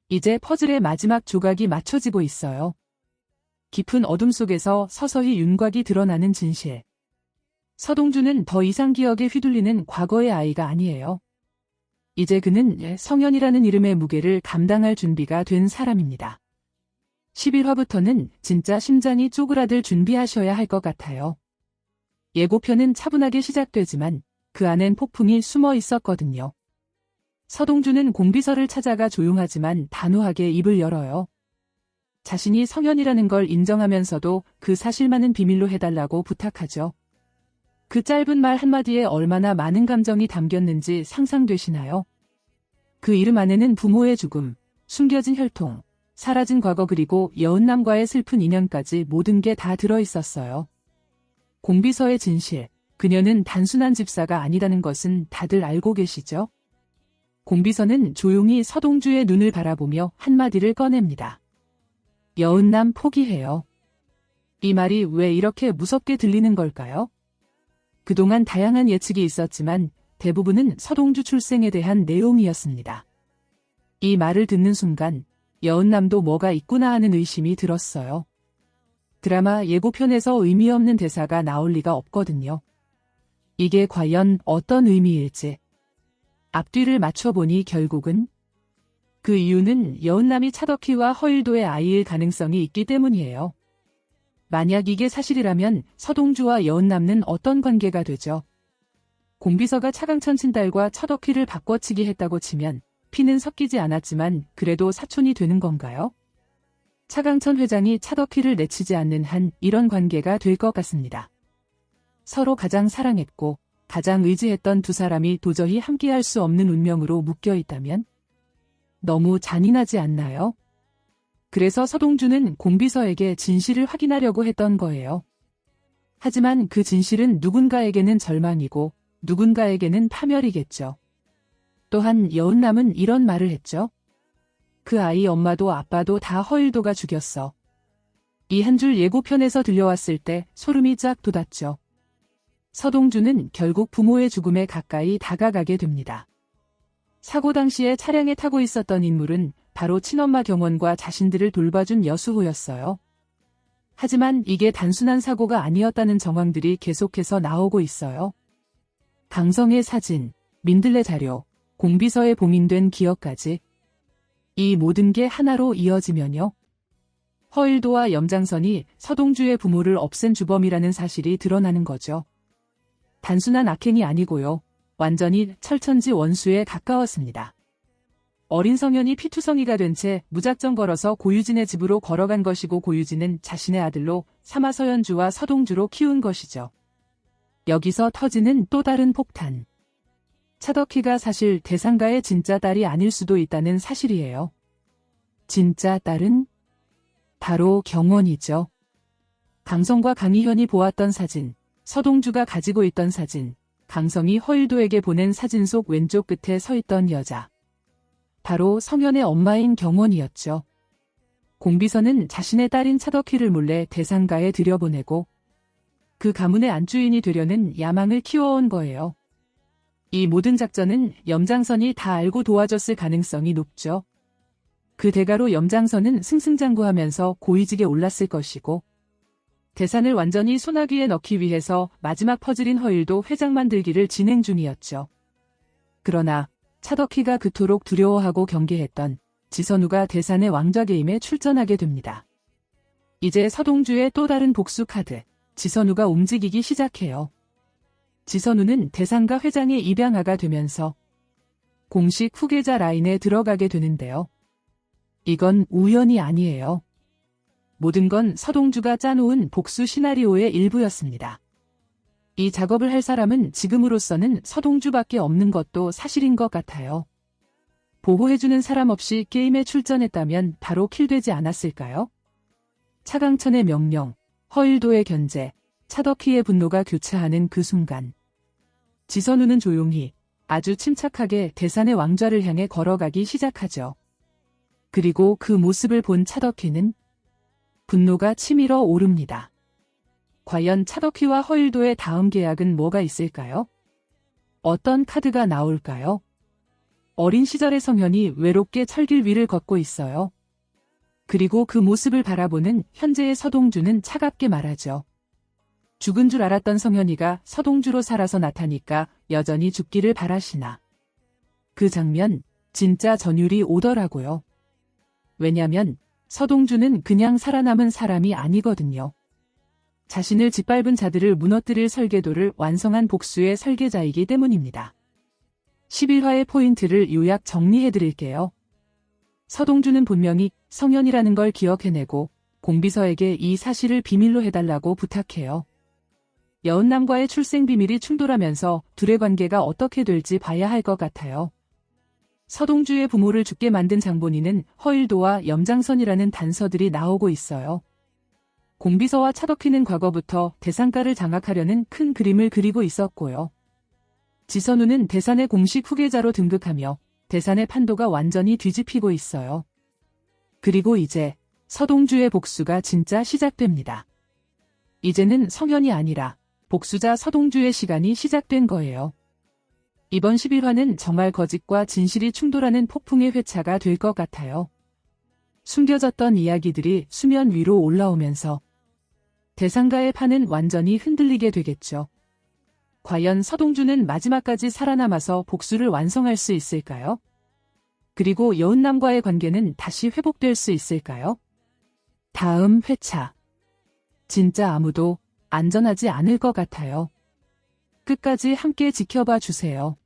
이제 퍼즐의 마지막 조각이 맞춰지고 있어요. 깊은 어둠 속에서 서서히 윤곽이 드러나는 진실. 서동주는 더 이상 기억에 휘둘리는 과거의 아이가 아니에요. 이제 그는 성현이라는 이름의 무게를 감당할 준비가 된 사람입니다. 11화부터는 진짜 심장이 쪼그라들 준비하셔야 할 것 같아요. 예고편은 차분하게 시작되지만 그 안엔 폭풍이 숨어 있었거든요. 서동주는 공비서를 찾아가 조용하지만 단호하게 입을 열어요. 자신이 성현이라는 걸 인정하면서도 그 사실만은 비밀로 해달라고 부탁하죠. 그 짧은 말 한마디에 얼마나 많은 감정이 담겼는지 상상되시나요? 그 이름 안에는 부모의 죽음, 숨겨진 혈통, 사라진 과거 그리고 여은남과의 슬픈 인연까지 모든 게 다 들어있었어요. 공비서의 진실, 그녀는 단순한 집사가 아니라는 것은 다들 알고 계시죠? 공비서는 조용히 서동주의 눈을 바라보며 한마디를 꺼냅니다. 여은남 포기해요. 이 말이 왜 이렇게 무섭게 들리는 걸까요? 그동안 다양한 예측이 있었지만 대부분은 서동주 출생에 대한 내용이었습니다. 이 말을 듣는 순간 여은남도 뭐가 있구나 하는 의심이 들었어요. 드라마 예고편에서 의미 없는 대사가 나올 리가 없거든요. 이게 과연 어떤 의미일지. 앞뒤를 맞춰보니 결국은 그 이유는 여은남이 차덕희와 허일도의 아이일 가능성이 있기 때문이에요. 만약 이게 사실이라면 서동주와 여은남은 어떤 관계가 되죠? 공비서가 차강천 친딸과 차덕희를 바꿔치기 했다고 치면 피는 섞이지 않았지만 그래도 사촌이 되는 건가요? 차강천 회장이 차덕희를 내치지 않는 한 이런 관계가 될 것 같습니다. 서로 가장 사랑했고 가장 의지했던 두 사람이 도저히 함께할 수 없는 운명으로 묶여 있다면? 너무 잔인하지 않나요? 그래서 서동주는 공비서에게 진실을 확인하려고 했던 거예요. 하지만 그 진실은 누군가에게는 절망이고 누군가에게는 파멸이겠죠. 또한 여은남은 이런 말을 했죠. 그 아이 엄마도 아빠도 다 허일도가 죽였어. 이 한 줄 예고편에서 들려왔을 때 소름이 쫙 돋았죠. 서동주는 결국 부모의 죽음에 가까이 다가가게 됩니다. 사고 당시에 차량에 타고 있었던 인물은 바로 친엄마 경원과 자신들을 돌봐준 여수호였어요. 하지만 이게 단순한 사고가 아니었다는 정황들이 계속해서 나오고 있어요. 강성의 사진, 민들레 자료, 공비서에 봉인된 기억까지. 이 모든 게 하나로 이어지면요. 허일도와 염장선이 서동주의 부모를 없앤 주범이라는 사실이 드러나는 거죠. 단순한 악행이 아니고요. 완전히 철천지 원수에 가까웠습니다. 어린 성현이 피투성이가 된 채 무작정 걸어서 고유진의 집으로 걸어간 것이고 고유진은 자신의 아들로 삼아 서현주와 서동주로 키운 것이죠. 여기서 터지는 또 다른 폭탄. 차덕희가 사실 대상가의 진짜 딸이 아닐 수도 있다는 사실이에요. 진짜 딸은 바로 경원이죠. 강성과 강희현이 보았던 사진, 서동주가 가지고 있던 사진, 강성이 허일도에게 보낸 사진 속 왼쪽 끝에 서 있던 여자. 바로 성현의 엄마인 경원이었죠. 공비서는 자신의 딸인 차덕희를 몰래 대상가에 들여보내고 그 가문의 안주인이 되려는 야망을 키워온 거예요. 이 모든 작전은 염장선이 다 알고 도와줬을 가능성이 높죠. 그 대가로 염장선은 승승장구하면서 고위직에 올랐을 것이고 대산을 완전히 소나귀에 넣기 위해서 마지막 퍼즐인 허일도 회장 만들기를 진행 중이었죠. 그러나 차덕희가 그토록 두려워하고 경계했던 지선우가 대산의 왕좌 게임에 출전하게 됩니다. 이제 서동주의 또 다른 복수 카드, 지선우가 움직이기 시작해요. 지선우는 대상가 회장의 입양아가 되면서 공식 후계자 라인에 들어가게 되는데요. 이건 우연이 아니에요. 모든 건 서동주가 짜놓은 복수 시나리오의 일부였습니다. 이 작업을 할 사람은 지금으로서는 서동주밖에 없는 것도 사실인 것 같아요. 보호해주는 사람 없이 게임에 출전했다면 바로 킬되지 않았을까요? 차강천의 명령, 허일도의 견제, 차덕희의 분노가 교차하는 그 순간. 지선우는 조용히 아주 침착하게 대산의 왕좌를 향해 걸어가기 시작하죠. 그리고 그 모습을 본 차덕희는 분노가 치밀어 오릅니다. 과연 차덕희와 허일도의 다음 계약은 뭐가 있을까요? 어떤 카드가 나올까요? 어린 시절의 성현이 외롭게 철길 위를 걷고 있어요. 그리고 그 모습을 바라보는 현재의 서동주는 차갑게 말하죠. 죽은 줄 알았던 성현이가 서동주로 살아서 나타니까 여전히 죽기를 바라시나. 그 장면, 진짜 전율이 오더라고요. 왜냐면 서동주는 그냥 살아남은 사람이 아니거든요. 자신을 짓밟은 자들을 무너뜨릴 설계도를 완성한 복수의 설계자이기 때문입니다. 11화의 포인트를 요약 정리해드릴게요. 서동주는 분명히 성현이라는 걸 기억해내고 공비서에게 이 사실을 비밀로 해달라고 부탁해요. 여은남과의 출생 비밀이 충돌하면서 둘의 관계가 어떻게 될지 봐야 할 것 같아요. 서동주의 부모를 죽게 만든 장본인은 허일도와 염장선이라는 단서들이 나오고 있어요. 공비서와 차덕희는 과거부터 대상가를 장악하려는 큰 그림을 그리고 있었고요. 지선우는 대산의 공식 후계자로 등극하며 대산의 판도가 완전히 뒤집히고 있어요. 그리고 이제 서동주의 복수가 진짜 시작됩니다. 이제는 성현이 아니라 복수자 서동주의 시간이 시작된 거예요. 이번 11화는 정말 거짓과 진실이 충돌하는 폭풍의 회차가 될 것 같아요. 숨겨졌던 이야기들이 수면 위로 올라오면서 대상가의 판은 완전히 흔들리게 되겠죠. 과연 서동주는 마지막까지 살아남아서 복수를 완성할 수 있을까요? 그리고 여은남과의 관계는 다시 회복될 수 있을까요? 다음 회차. 진짜 아무도 안전하지 않을 것 같아요. 끝까지 함께 지켜봐 주세요.